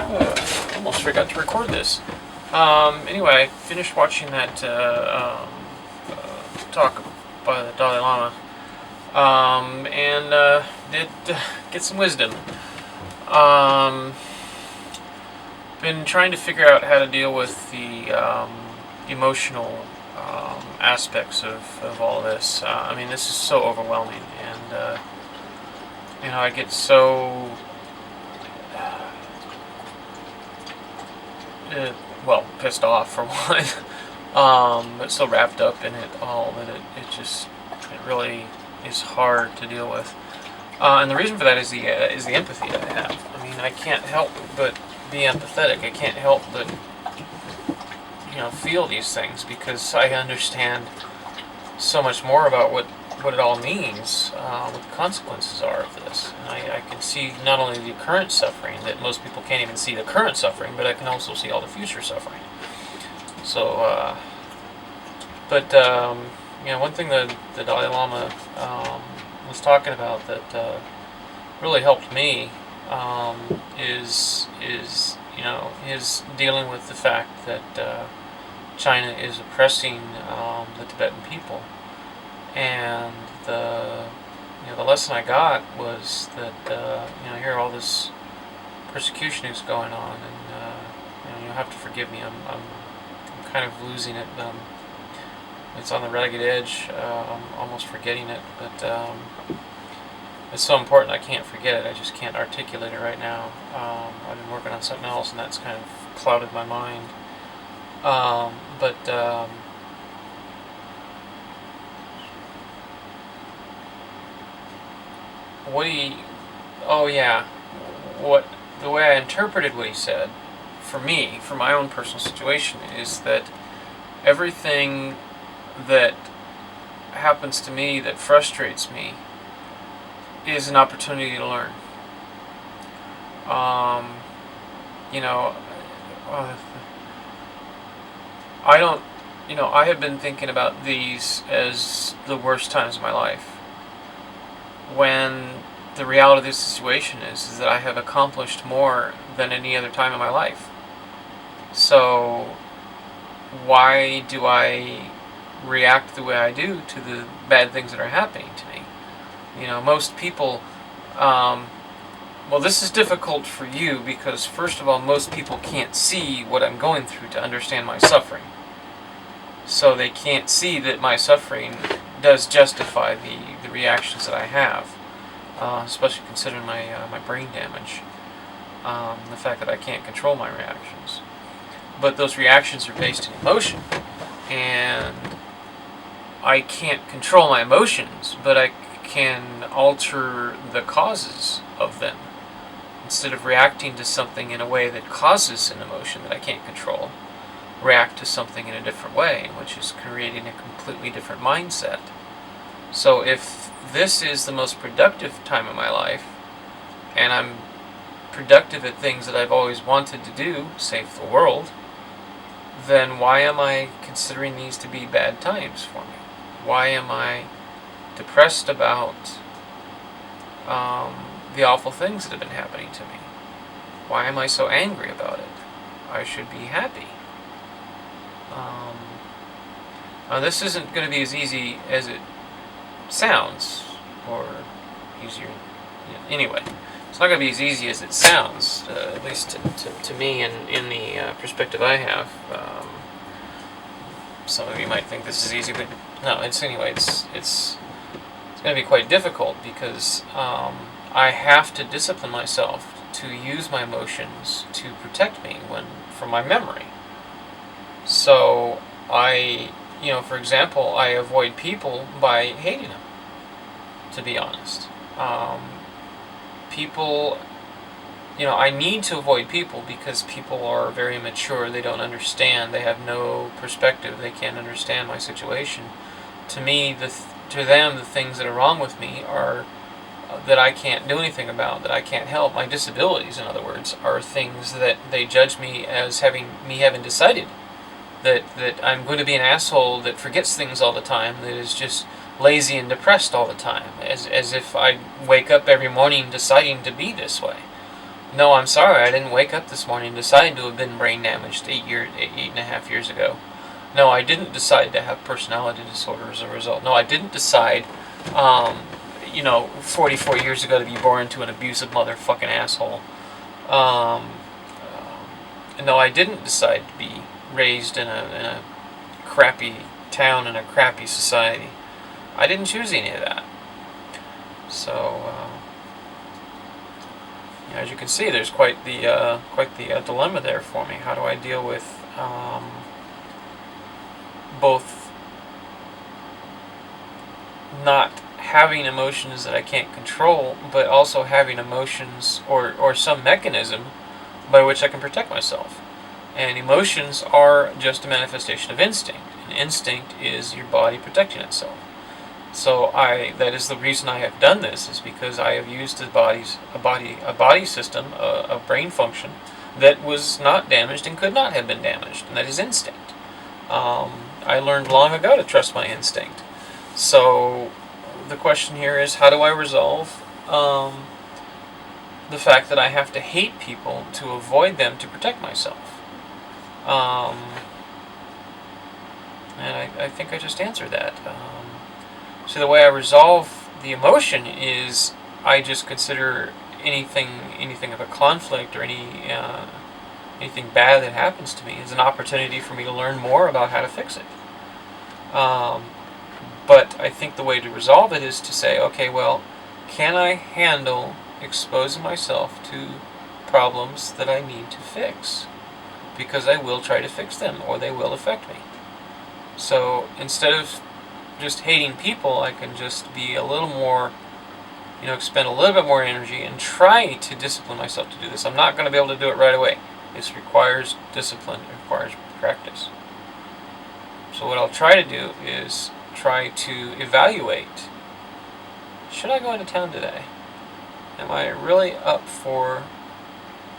Almost forgot to record this. Anyway, I finished watching that talk by the Dalai Lama, and did get some wisdom. Been trying to figure out how to deal with the emotional aspects of all of this. I mean, this is so overwhelming, and I get so pissed off for one, but so wrapped up in it all that it really is hard to deal with. And the reason for that is the empathy that I have. I mean, I can't help but be empathetic. I can't help but feel these things because I understand so much more about what it all means, what the consequences are of this. And I can see not only the current suffering, that most people can't even see the current suffering, but I can also see all the future suffering. So, one thing the Dalai Lama was talking about that really helped me is his dealing with the fact that China is oppressing the Tibetan people. And the lesson I got was that here all this persecution is going on, and you have to forgive me. I'm kind of losing it. It's on the ragged edge. I'm almost forgetting it, but it's so important I can't forget it. I just can't articulate it right now. I've been working on something else, and that's kind of clouded my mind. The way I interpreted what he said, for me, for my own personal situation, is that everything that happens to me that frustrates me is an opportunity to learn. I have been thinking about these as the worst times of my life, when the reality of this situation is that I have accomplished more than any other time in my life. So why do I react the way I do to the bad things that are happening to me? Most people, this is difficult for you because, first of all, most people can't see what I'm going through to understand my suffering. So they can't see that my suffering does justify the reactions that I have, especially considering my brain damage, the fact that I can't control my reactions. But those reactions are based in emotion, and I can't control my emotions, but I can alter the causes of them. Instead of reacting to something in a way that causes an emotion that I can't control, react to something in a different way, which is creating a completely different mindset. So if this is the most productive time of my life, and I'm productive at things that I've always wanted to do, save the world, then why am I considering these to be bad times for me? Why am I depressed about the awful things that have been happening to me? Why am I so angry about it? I should be happy. This isn't going to be as easy as it sounds, or easier. Anyway, it's not going to be as easy as it sounds, at least to me and in the perspective I have. Some of you might think this is easy, but no. It's going to be quite difficult because I have to discipline myself to use my emotions to protect me from my memory. So for example, I avoid people by hating them, to be honest. I need to avoid people because people are very immature. They don't understand. They have no perspective. They can't understand my situation. To me, to them, the things that are wrong with me are that I can't do anything about, that I can't help. My disabilities, in other words, are things that they judge me as having decided that I'm going to be an asshole that forgets things all the time, that is just lazy and depressed all the time, as if I wake up every morning deciding to be this way. No, I'm sorry, I didn't wake up this morning and decide to have been brain damaged 8.5 years ago. No, I didn't decide to have personality disorder as a result. No, I didn't decide, 44 years ago to be born into an abusive motherfucking asshole. Um, no, I didn't decide to be raised in a crappy town in a crappy society. I didn't choose any of that. So, as you can see, there's quite the dilemma there for me. How do I deal with both not having emotions that I can't control, but also having emotions or some mechanism by which I can protect myself? And emotions are just a manifestation of instinct. And instinct is your body protecting itself. So that is the reason I have done this, is because I have used a body system, a brain function that was not damaged and could not have been damaged, and that is instinct. I learned long ago to trust my instinct. So the question here is, how do I resolve the fact that I have to hate people to avoid them to protect myself? And I think I just answered that. So the way I resolve the emotion is I just consider anything of a conflict or anything bad that happens to me as an opportunity for me to learn more about how to fix it. But I think the way to resolve it is to say, okay, well, can I handle exposing myself to problems that I need to fix? Because I will try to fix them, or they will affect me. So instead of just hating people, I can just be a little more, expend a little bit more energy and try to discipline myself to do this. I'm not going to be able to do it right away. This requires discipline, it requires practice. So what I'll try to do is try to evaluate, should I go into town today? Am I really up for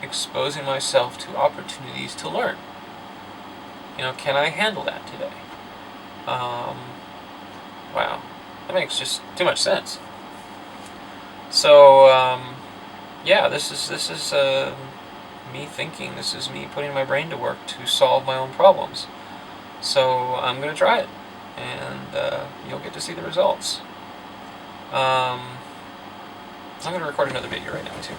exposing myself to opportunities to learn? Can I handle that today? Wow, that makes just too much sense. So, this is me thinking. This is me putting my brain to work to solve my own problems. So I'm going to try it, and you'll get to see the results. I'm going to record another video right now too.